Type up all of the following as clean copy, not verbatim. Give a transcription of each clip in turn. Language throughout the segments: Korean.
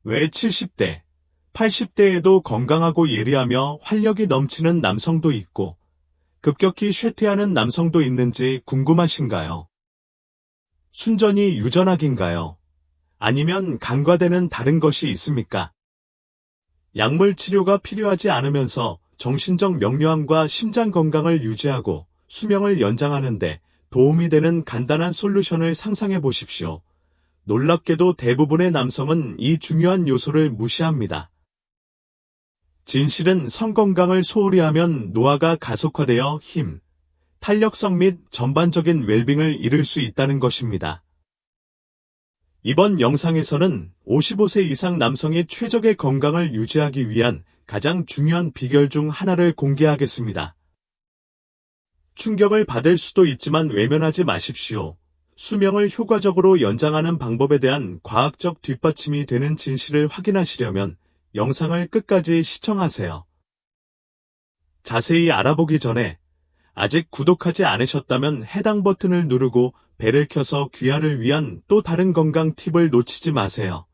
왜 70대, 80대에도 건강하고 예리하며 활력이 넘치는 남성도 있고 급격히 쇠퇴하는 남성도 있는지 궁금하신가요? 순전히 유전학인가요? 아니면 간과되는 다른 것이 있습니까? 약물 치료가 필요하지 않으면서 정신적 명료함과 심장 건강을 유지하고 수명을 연장하는 데 도움이 되는 간단한 솔루션을 상상해 보십시오. 놀랍게도 대부분의 남성은 이 중요한 요소를 무시합니다. 진실은 성건강을 소홀히 하면 노화가 가속화되어 힘, 탄력성 및 전반적인 웰빙을 잃을 수 있다는 것입니다. 이번 영상에서는 55세 이상 남성이 최적의 건강을 유지하기 위한 가장 중요한 비결 중 하나를 공개하겠습니다. 충격을 받을 수도 있지만 외면하지 마십시오. 수명을 효과적으로 연장하는 방법에 대한 과학적 뒷받침이 되는 진실을 확인하시려면 영상을 끝까지 시청하세요. 자세히 알아보기 전에 아직 구독하지 않으셨다면 해당 버튼을 누르고 벨을 켜서 귀하를 위한 또 다른 건강 팁을 놓치지 마세요.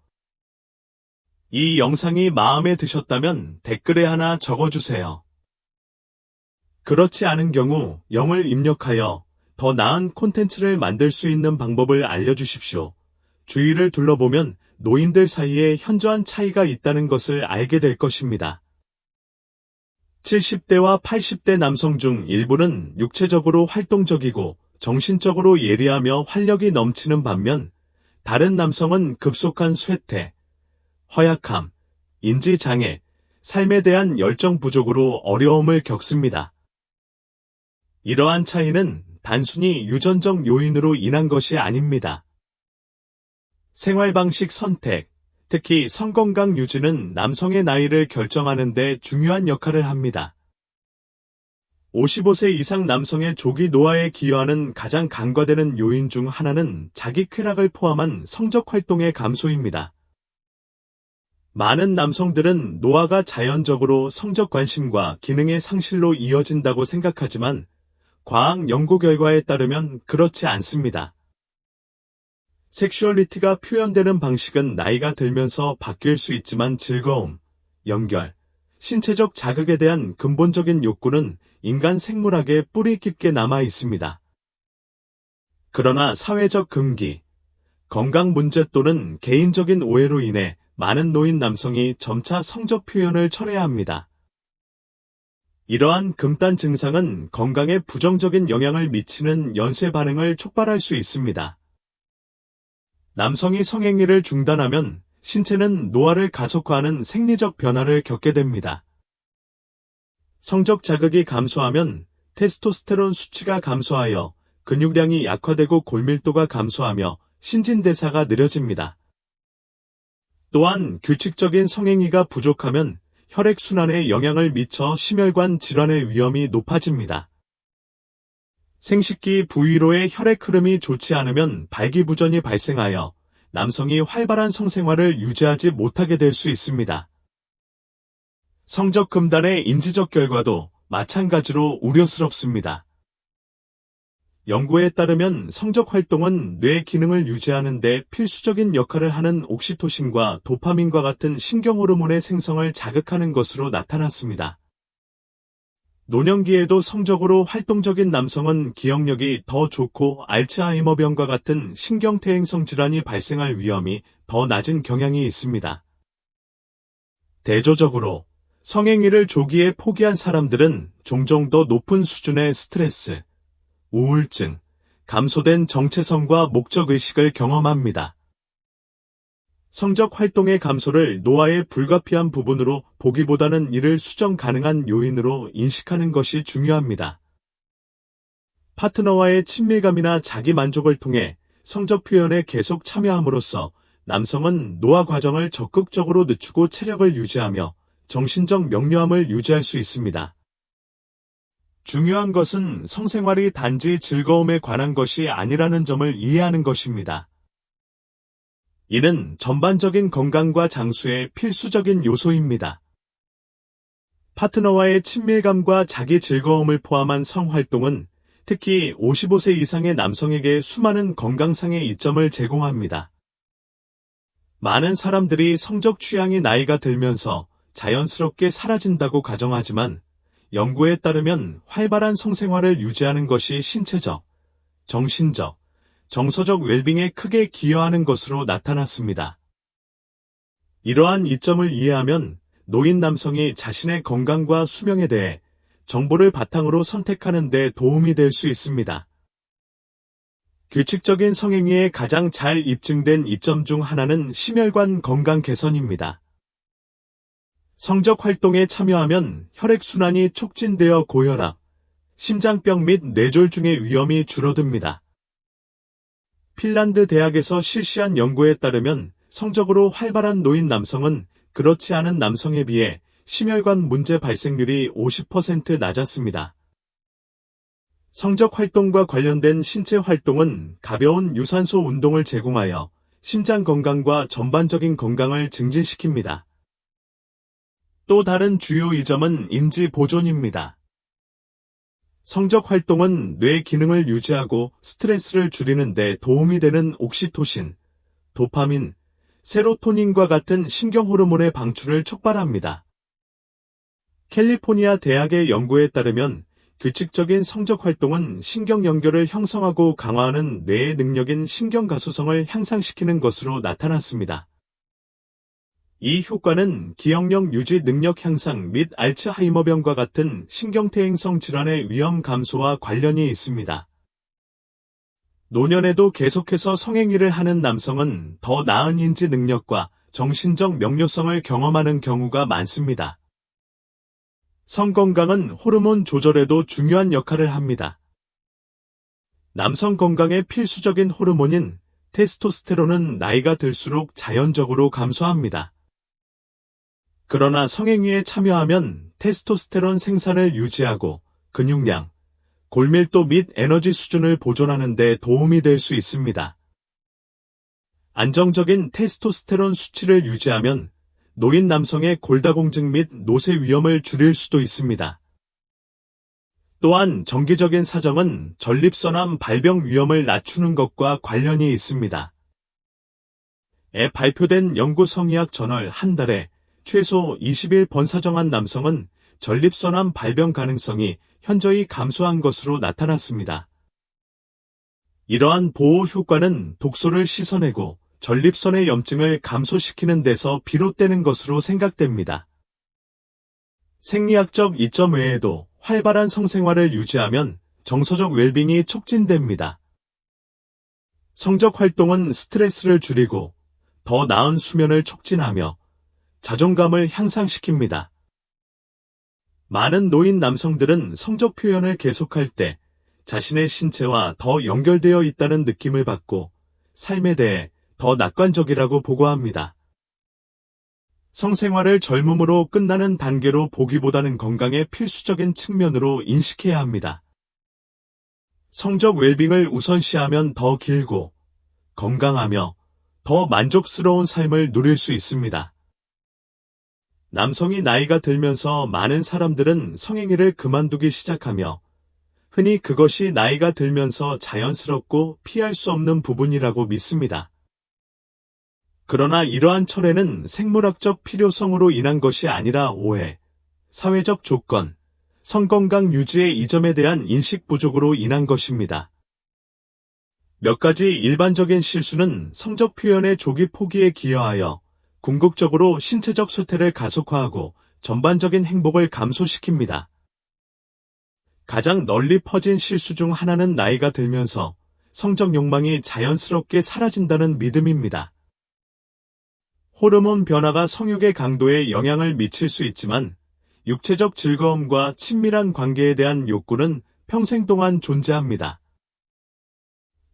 이 영상이 마음에 드셨다면 댓글에 하나 적어주세요. 그렇지 않은 경우 0을 입력하여 더 나은 콘텐츠를 만들 수 있는 방법을 알려주십시오. 주위를 둘러보면 노인들 사이에 현저한 차이가 있다는 것을 알게 될 것입니다. 70대와 80대 남성 중 일부는 육체적으로 활동적이고 정신적으로 예리하며 활력이 넘치는 반면 다른 남성은 급속한 쇠퇴, 허약함, 인지장애, 삶에 대한 열정 부족으로 어려움을 겪습니다. 이러한 차이는 단순히 유전적 요인으로 인한 것이 아닙니다. 생활방식 선택, 특히 성건강 유지는 남성의 나이를 결정하는 데 중요한 역할을 합니다. 55세 이상 남성의 조기 노화에 기여하는 가장 간과되는 요인 중 하나는 자기 쾌락을 포함한 성적 활동의 감소입니다. 많은 남성들은 노화가 자연적으로 성적 관심과 기능의 상실로 이어진다고 생각하지만 과학 연구 결과에 따르면 그렇지 않습니다. 섹슈얼리티가 표현되는 방식은 나이가 들면서 바뀔 수 있지만 즐거움, 연결, 신체적 자극에 대한 근본적인 욕구는 인간 생물학에 뿌리 깊게 남아 있습니다. 그러나 사회적 금기, 건강 문제 또는 개인적인 오해로 인해 많은 노인 남성이 점차 성적 표현을 철회합니다. 이러한 금단 증상은 건강에 부정적인 영향을 미치는 연쇄 반응을 촉발할 수 있습니다. 남성이 성행위를 중단하면 신체는 노화를 가속화하는 생리적 변화를 겪게 됩니다. 성적 자극이 감소하면 테스토스테론 수치가 감소하여 근육량이 약화되고 골밀도가 감소하며 신진대사가 느려집니다. 또한 규칙적인 성행위가 부족하면 혈액순환에 영향을 미쳐 심혈관 질환의 위험이 높아집니다. 생식기 부위로의 혈액 흐름이 좋지 않으면 발기부전이 발생하여 남성이 활발한 성생활을 유지하지 못하게 될 수 있습니다. 성적 금단의 인지적 결과도 마찬가지로 우려스럽습니다. 연구에 따르면 성적 활동은 뇌 기능을 유지하는 데 필수적인 역할을 하는 옥시토신과 도파민과 같은 신경호르몬의 생성을 자극하는 것으로 나타났습니다. 노년기에도 성적으로 활동적인 남성은 기억력이 더 좋고 알츠하이머병과 같은 신경퇴행성 질환이 발생할 위험이 더 낮은 경향이 있습니다. 대조적으로 성행위를 조기에 포기한 사람들은 종종 더 높은 수준의 스트레스, 우울증, 감소된 정체성과 목적의식을 경험합니다. 성적 활동의 감소를 노화의 불가피한 부분으로 보기보다는 이를 수정 가능한 요인으로 인식하는 것이 중요합니다. 파트너와의 친밀감이나 자기 만족을 통해 성적 표현에 계속 참여함으로써 남성은 노화 과정을 적극적으로 늦추고 체력을 유지하며 정신적 명료함을 유지할 수 있습니다. 중요한 것은 성생활이 단지 즐거움에 관한 것이 아니라는 점을 이해하는 것입니다. 이는 전반적인 건강과 장수의 필수적인 요소입니다. 파트너와의 친밀감과 자기 즐거움을 포함한 성활동은 특히 55세 이상의 남성에게 수많은 건강상의 이점을 제공합니다. 많은 사람들이 성적 취향이 나이가 들면서 자연스럽게 사라진다고 가정하지만 연구에 따르면 활발한 성생활을 유지하는 것이 신체적, 정신적, 정서적 웰빙에 크게 기여하는 것으로 나타났습니다. 이러한 이점을 이해하면 노인 남성이 자신의 건강과 수명에 대해 정보를 바탕으로 선택하는 데 도움이 될 수 있습니다. 규칙적인 성행위에 가장 잘 입증된 이점 중 하나는 심혈관 건강 개선입니다. 성적 활동에 참여하면 혈액순환이 촉진되어 고혈압, 심장병 및 뇌졸중의 위험이 줄어듭니다. 핀란드 대학에서 실시한 연구에 따르면 성적으로 활발한 노인 남성은 그렇지 않은 남성에 비해 심혈관 문제 발생률이 50% 낮았습니다. 성적 활동과 관련된 신체 활동은 가벼운 유산소 운동을 제공하여 심장 건강과 전반적인 건강을 증진시킵니다. 또 다른 주요 이점은 인지 보존입니다. 성적 활동은 뇌 기능을 유지하고 스트레스를 줄이는 데 도움이 되는 옥시토신, 도파민, 세로토닌과 같은 신경 호르몬의 방출을 촉발합니다. 캘리포니아 대학의 연구에 따르면 규칙적인 성적 활동은 신경 연결을 형성하고 강화하는 뇌의 능력인 신경가소성을 향상시키는 것으로 나타났습니다. 이 효과는 기억력 유지 능력 향상 및 알츠하이머병과 같은 신경퇴행성 질환의 위험 감소와 관련이 있습니다. 노년에도 계속해서 성행위를 하는 남성은 더 나은 인지 능력과 정신적 명료성을 경험하는 경우가 많습니다. 성건강은 호르몬 조절에도 중요한 역할을 합니다. 남성 건강에 필수적인 호르몬인 테스토스테론은 나이가 들수록 자연적으로 감소합니다. 그러나 성행위에 참여하면 테스토스테론 생산을 유지하고 근육량, 골밀도 및 에너지 수준을 보존하는 데 도움이 될 수 있습니다. 안정적인 테스토스테론 수치를 유지하면 노인 남성의 골다공증 및 노쇠 위험을 줄일 수도 있습니다. 또한 정기적인 사정은 전립선암 발병 위험을 낮추는 것과 관련이 있습니다. 에 발표된 연구 성의학 저널 한 달에 최소 20일 번사정한 남성은 전립선암 발병 가능성이 현저히 감소한 것으로 나타났습니다. 이러한 보호 효과는 독소를 씻어내고 전립선의 염증을 감소시키는 데서 비롯되는 것으로 생각됩니다. 생리학적 이점 외에도 활발한 성생활을 유지하면 정서적 웰빙이 촉진됩니다. 성적 활동은 스트레스를 줄이고 더 나은 수면을 촉진하며 자존감을 향상시킵니다. 많은 노인 남성들은 성적 표현을 계속할 때 자신의 신체와 더 연결되어 있다는 느낌을 받고 삶에 대해 더 낙관적이라고 보고합니다. 성생활을 젊음으로 끝나는 단계로 보기보다는 건강의 필수적인 측면으로 인식해야 합니다. 성적 웰빙을 우선시하면 더 길고 건강하며 더 만족스러운 삶을 누릴 수 있습니다. 남성이 나이가 들면서 많은 사람들은 성행위를 그만두기 시작하며 흔히 그것이 나이가 들면서 자연스럽고 피할 수 없는 부분이라고 믿습니다. 그러나 이러한 철회는 생물학적 필요성으로 인한 것이 아니라 오해, 사회적 조건, 성건강 유지의 이점에 대한 인식 부족으로 인한 것입니다. 몇 가지 일반적인 실수는 성적 표현의 조기 포기에 기여하여 궁극적으로 신체적 쇠퇴를 가속화하고 전반적인 행복을 감소시킵니다. 가장 널리 퍼진 실수 중 하나는 나이가 들면서 성적 욕망이 자연스럽게 사라진다는 믿음입니다. 호르몬 변화가 성욕의 강도에 영향을 미칠 수 있지만 육체적 즐거움과 친밀한 관계에 대한 욕구는 평생 동안 존재합니다.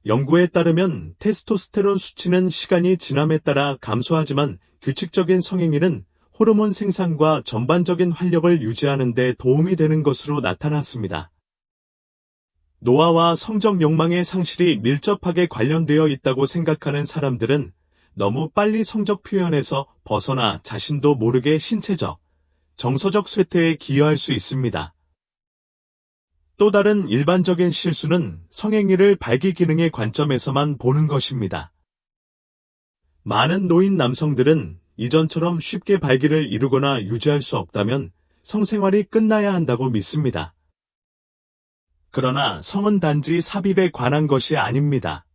연구에 따르면 테스토스테론 수치는 시간이 지남에 따라 감소하지만 규칙적인 성행위는 호르몬 생산과 전반적인 활력을 유지하는 데 도움이 되는 것으로 나타났습니다. 노화와 성적 욕망의 상실이 밀접하게 관련되어 있다고 생각하는 사람들은 너무 빨리 성적 표현에서 벗어나 자신도 모르게 신체적, 정서적 쇠퇴에 기여할 수 있습니다. 또 다른 일반적인 실수는 성행위를 발기 기능의 관점에서만 보는 것입니다. 많은 노인 남성들은 이전처럼 쉽게 발기를 이루거나 유지할 수 없다면 성생활이 끝나야 한다고 믿습니다. 그러나 성은 단지 삽입에 관한 것이 아닙니다.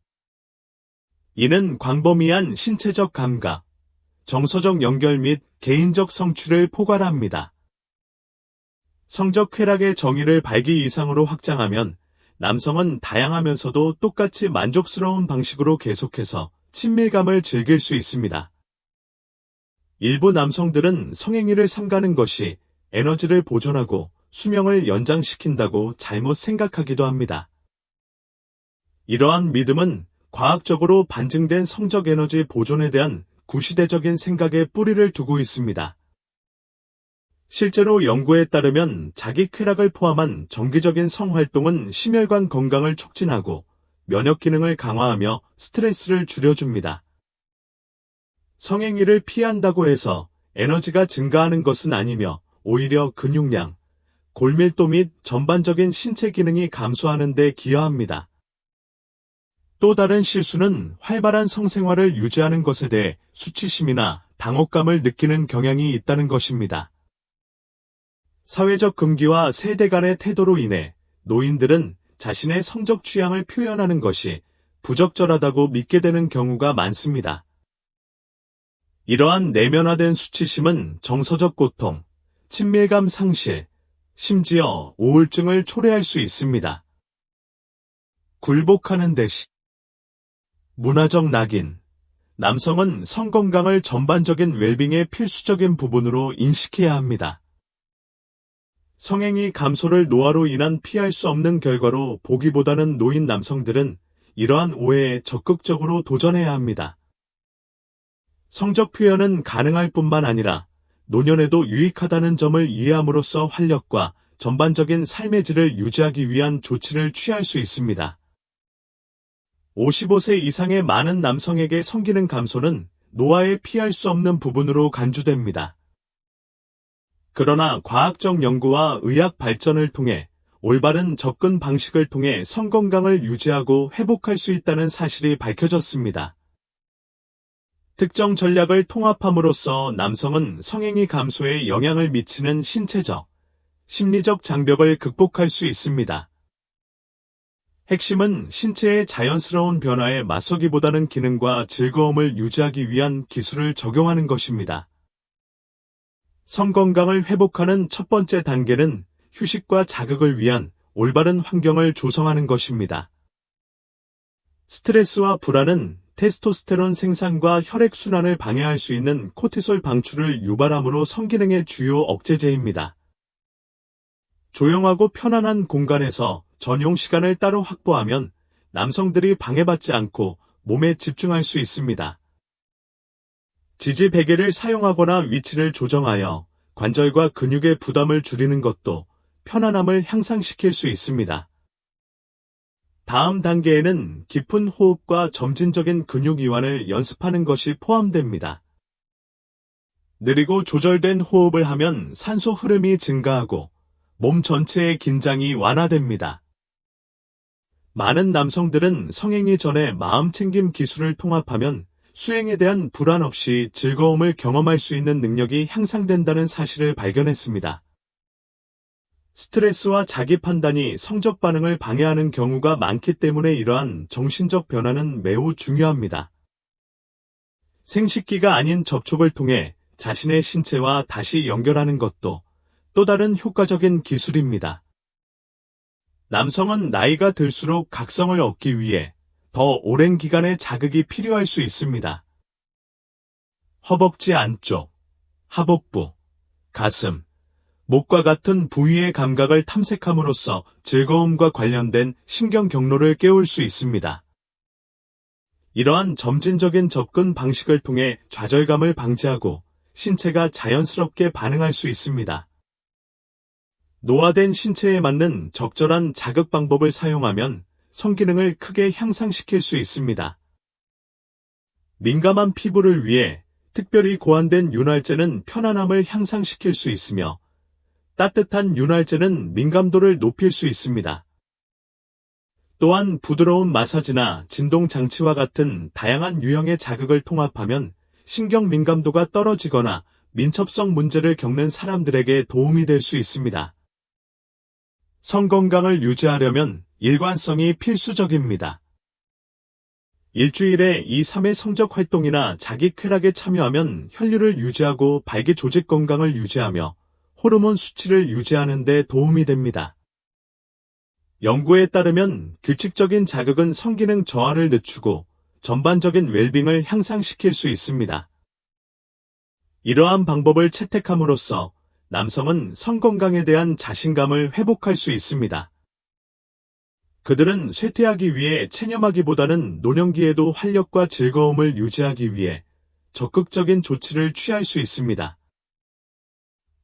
이는 광범위한 신체적 감각, 정서적 연결 및 개인적 성취를 포괄합니다. 성적 쾌락의 정의를 발기 이상으로 확장하면 남성은 다양하면서도 똑같이 만족스러운 방식으로 계속해서 친밀감을 즐길 수 있습니다. 일부 남성들은 성행위를 삼가는 것이 에너지를 보존하고 수명을 연장시킨다고 잘못 생각하기도 합니다. 이러한 믿음은 과학적으로 반증된 성적 에너지 보존에 대한 구시대적인 생각에 뿌리를 두고 있습니다. 실제로 연구에 따르면 자기 쾌락을 포함한 정기적인 성활동은 심혈관 건강을 촉진하고 면역 기능을 강화하며 스트레스를 줄여줍니다. 성행위를 피한다고 해서 에너지가 증가하는 것은 아니며 오히려 근육량, 골밀도 및 전반적인 신체 기능이 감소하는 데 기여합니다. 또 다른 실수는 활발한 성생활을 유지하는 것에 대해 수치심이나 당혹감을 느끼는 경향이 있다는 것입니다. 사회적 금기와 세대 간의 태도로 인해 노인들은 자신의 성적 취향을 표현하는 것이 부적절하다고 믿게 되는 경우가 많습니다. 이러한 내면화된 수치심은 정서적 고통, 친밀감 상실, 심지어 우울증을 초래할 수 있습니다. 굴복하는 대신 문화적 낙인, 남성은 성건강을 전반적인 웰빙의 필수적인 부분으로 인식해야 합니다. 성행위 감소를 노화로 인한 피할 수 없는 결과로 보기보다는 노인 남성들은 이러한 오해에 적극적으로 도전해야 합니다. 성적 표현은 가능할 뿐만 아니라 노년에도 유익하다는 점을 이해함으로써 활력과 전반적인 삶의 질을 유지하기 위한 조치를 취할 수 있습니다. 55세 이상의 많은 남성에게 성기능 감소는 노화에 피할 수 없는 부분으로 간주됩니다. 그러나 과학적 연구와 의학 발전을 통해 올바른 접근 방식을 통해 성건강을 유지하고 회복할 수 있다는 사실이 밝혀졌습니다. 특정 전략을 통합함으로써 남성은 성행위 감소에 영향을 미치는 신체적, 심리적 장벽을 극복할 수 있습니다. 핵심은 신체의 자연스러운 변화에 맞서기보다는 기능과 즐거움을 유지하기 위한 기술을 적용하는 것입니다. 성건강을 회복하는 첫 번째 단계는 휴식과 자극을 위한 올바른 환경을 조성하는 것입니다. 스트레스와 불안은 테스토스테론 생산과 혈액순환을 방해할 수 있는 코티솔 방출을 유발함으로 성기능의 주요 억제제입니다. 조용하고 편안한 공간에서 전용 시간을 따로 확보하면 남성들이 방해받지 않고 몸에 집중할 수 있습니다. 지지 베개를 사용하거나 위치를 조정하여 관절과 근육의 부담을 줄이는 것도 편안함을 향상시킬 수 있습니다. 다음 단계에는 깊은 호흡과 점진적인 근육 이완을 연습하는 것이 포함됩니다. 느리고 조절된 호흡을 하면 산소 흐름이 증가하고 몸 전체의 긴장이 완화됩니다. 많은 남성들은 성행위 전에 마음챙김 기술을 통합하면 수행에 대한 불안 없이 즐거움을 경험할 수 있는 능력이 향상된다는 사실을 발견했습니다. 스트레스와 자기 판단이 성적 반응을 방해하는 경우가 많기 때문에 이러한 정신적 변화는 매우 중요합니다. 생식기가 아닌 접촉을 통해 자신의 신체와 다시 연결하는 것도 또 다른 효과적인 기술입니다. 남성은 나이가 들수록 각성을 얻기 위해 더 오랜 기간의 자극이 필요할 수 있습니다. 허벅지 안쪽, 하복부, 가슴, 목과 같은 부위의 감각을 탐색함으로써 즐거움과 관련된 신경 경로를 깨울 수 있습니다. 이러한 점진적인 접근 방식을 통해 좌절감을 방지하고 신체가 자연스럽게 반응할 수 있습니다. 노화된 신체에 맞는 적절한 자극 방법을 사용하면 성기능을 크게 향상시킬 수 있습니다. 민감한 피부를 위해 특별히 고안된 윤활제는 편안함을 향상시킬 수 있으며 따뜻한 윤활제는 민감도를 높일 수 있습니다. 또한 부드러운 마사지나 진동 장치와 같은 다양한 유형의 자극을 통합하면 신경 민감도가 떨어지거나 민첩성 문제를 겪는 사람들에게 도움이 될 수 있습니다. 성 건강을 유지하려면 일관성이 필수적입니다. 일주일에 2, 3회 성적 활동이나 자기 쾌락에 참여하면 혈류를 유지하고 발기 조직 건강을 유지하며 호르몬 수치를 유지하는 데 도움이 됩니다. 연구에 따르면 규칙적인 자극은 성기능 저하를 늦추고 전반적인 웰빙을 향상시킬 수 있습니다. 이러한 방법을 채택함으로써 남성은 성건강에 대한 자신감을 회복할 수 있습니다. 그들은 쇠퇴하기 위해 체념하기보다는 노년기에도 활력과 즐거움을 유지하기 위해 적극적인 조치를 취할 수 있습니다.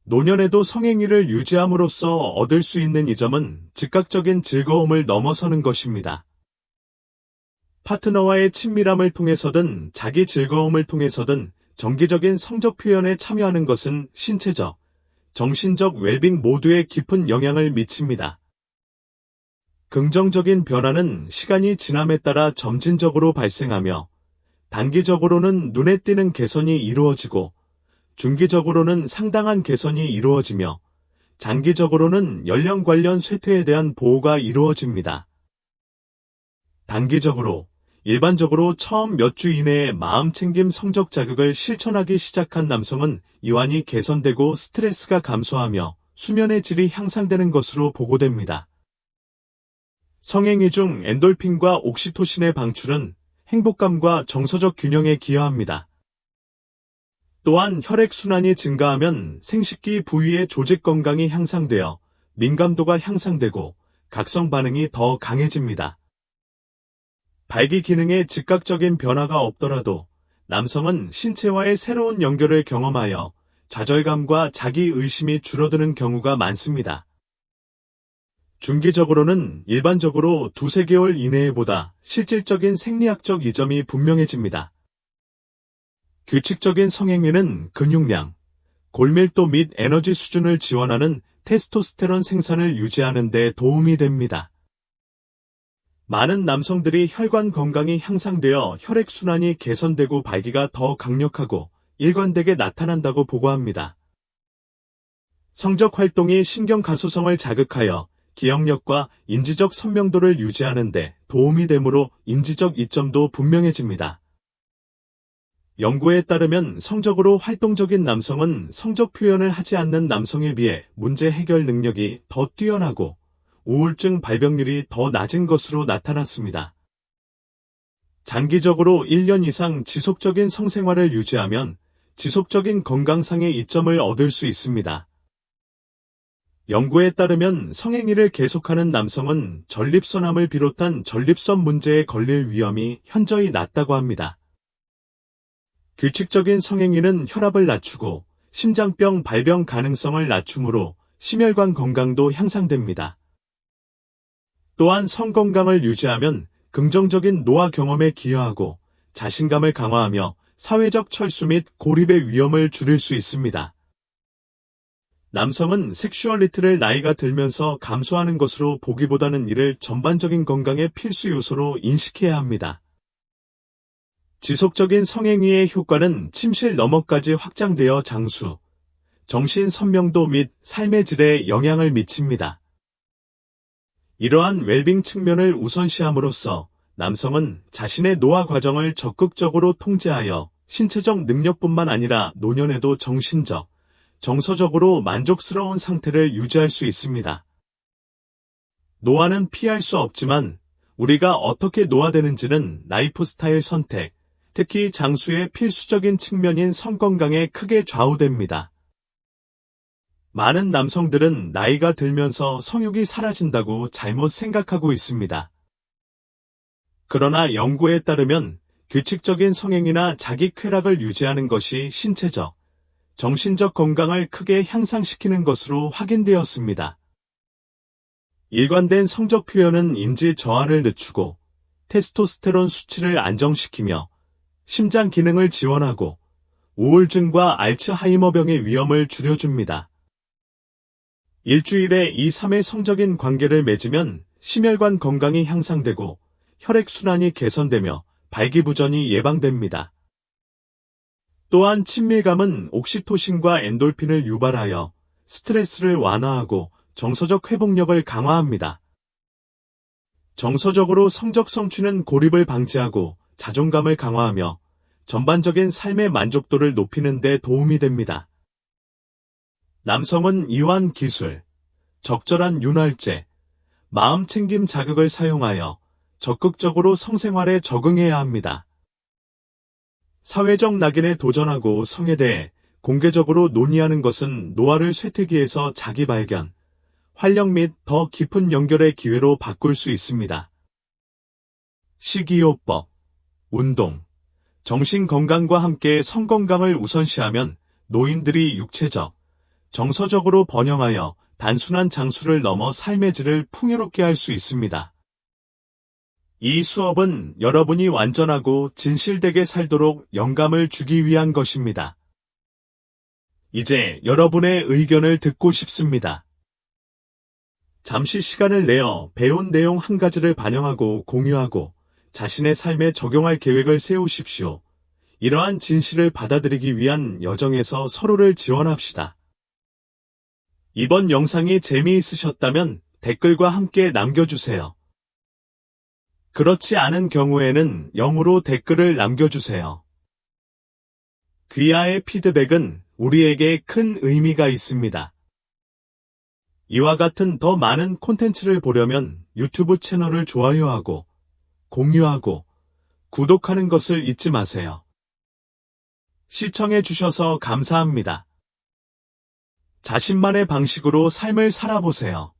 노년에도 성행위를 유지함으로써 얻을 수 있는 이 점은 즉각적인 즐거움을 넘어서는 것입니다. 파트너와의 친밀함을 통해서든 자기 즐거움을 통해서든 정기적인 성적 표현에 참여하는 것은 신체적, 정신적 웰빙 모두에 깊은 영향을 미칩니다. 긍정적인 변화는 시간이 지남에 따라 점진적으로 발생하며 단기적으로는 눈에 띄는 개선이 이루어지고 중기적으로는 상당한 개선이 이루어지며 장기적으로는 연령 관련 쇠퇴에 대한 보호가 이루어집니다. 단기적으로, 일반적으로 처음 몇 주 이내에 마음챙김 성적 자극을 실천하기 시작한 남성은 이완이 개선되고 스트레스가 감소하며 수면의 질이 향상되는 것으로 보고됩니다. 성행위 중 엔돌핀과 옥시토신의 방출은 행복감과 정서적 균형에 기여합니다. 또한 혈액순환이 증가하면 생식기 부위의 조직 건강이 향상되어 민감도가 향상되고 각성 반응이 더 강해집니다. 발기 기능에 즉각적인 변화가 없더라도 남성은 신체와의 새로운 연결을 경험하여 좌절감과 자기 의심이 줄어드는 경우가 많습니다. 중기적으로는 일반적으로 2~3개월 이내보다 실질적인 생리학적 이점이 분명해집니다. 규칙적인 성행위는 근육량, 골밀도 및 에너지 수준을 지원하는 테스토스테론 생산을 유지하는 데 도움이 됩니다. 많은 남성들이 혈관 건강이 향상되어 혈액순환이 개선되고 발기가 더 강력하고 일관되게 나타난다고 보고합니다. 성적 활동이 신경 가소성을 자극하여 기억력과 인지적 선명도를 유지하는 데 도움이 되므로 인지적 이점도 분명해집니다. 연구에 따르면 성적으로 활동적인 남성은 성적 표현을 하지 않는 남성에 비해 문제 해결 능력이 더 뛰어나고 우울증 발병률이 더 낮은 것으로 나타났습니다. 장기적으로 1년 이상 지속적인 성생활을 유지하면 지속적인 건강상의 이점을 얻을 수 있습니다. 연구에 따르면 성행위를 계속하는 남성은 전립선암을 비롯한 전립선 문제에 걸릴 위험이 현저히 낮다고 합니다. 규칙적인 성행위는 혈압을 낮추고 심장병 발병 가능성을 낮추므로 심혈관 건강도 향상됩니다. 또한 성건강을 유지하면 긍정적인 노화 경험에 기여하고 자신감을 강화하며 사회적 철수 및 고립의 위험을 줄일 수 있습니다. 남성은 섹슈얼리티를 나이가 들면서 감소하는 것으로 보기보다는 이를 전반적인 건강의 필수 요소로 인식해야 합니다. 지속적인 성행위의 효과는 침실 너머까지 확장되어 장수, 정신 선명도 및 삶의 질에 영향을 미칩니다. 이러한 웰빙 측면을 우선시함으로써 남성은 자신의 노화 과정을 적극적으로 통제하여 신체적 능력뿐만 아니라 노년에도 정신적, 정서적으로 만족스러운 상태를 유지할 수 있습니다. 노화는 피할 수 없지만 우리가 어떻게 노화되는지는 라이프 스타일 선택, 특히 장수의 필수적인 측면인 성건강에 크게 좌우됩니다. 많은 남성들은 나이가 들면서 성욕이 사라진다고 잘못 생각하고 있습니다. 그러나 연구에 따르면 규칙적인 성행위나 자기 쾌락을 유지하는 것이 신체적, 정신적 건강을 크게 향상시키는 것으로 확인되었습니다. 일관된 성적 표현은 인지 저하를 늦추고 테스토스테론 수치를 안정시키며 심장 기능을 지원하고 우울증과 알츠하이머병의 위험을 줄여줍니다. 일주일에 2~3회 성적인 관계를 맺으면 심혈관 건강이 향상되고 혈액순환이 개선되며 발기부전이 예방됩니다. 또한 친밀감은 옥시토신과 엔돌핀을 유발하여 스트레스를 완화하고 정서적 회복력을 강화합니다. 정서적으로 성적 성취는 고립을 방지하고 자존감을 강화하며 전반적인 삶의 만족도를 높이는 데 도움이 됩니다. 남성은 이완 기술, 적절한 윤활제, 마음 챙김 자극을 사용하여 적극적으로 성생활에 적응해야 합니다. 사회적 낙인에 도전하고 성에 대해 공개적으로 논의하는 것은 노화를 쇠퇴기에서 자기 발견, 활력 및 더 깊은 연결의 기회로 바꿀 수 있습니다. 식이요법, 운동, 정신건강과 함께 성건강을 우선시하면 노인들이 육체적, 정서적으로 번영하여 단순한 장수를 넘어 삶의 질을 풍요롭게 할 수 있습니다. 이 수업은 여러분이 완전하고 진실되게 살도록 영감을 주기 위한 것입니다. 이제 여러분의 의견을 듣고 싶습니다. 잠시 시간을 내어 배운 내용 한 가지를 반영하고 공유하고 자신의 삶에 적용할 계획을 세우십시오. 이러한 진실을 받아들이기 위한 여정에서 서로를 지원합시다. 이번 영상이 재미있으셨다면 댓글과 함께 남겨주세요. 그렇지 않은 경우에는 0으로 댓글을 남겨주세요. 귀하의 피드백은 우리에게 큰 의미가 있습니다. 이와 같은 더 많은 콘텐츠를 보려면 유튜브 채널을 좋아요하고 공유하고 구독하는 것을 잊지 마세요. 시청해주셔서 감사합니다. 자신만의 방식으로 삶을 살아보세요.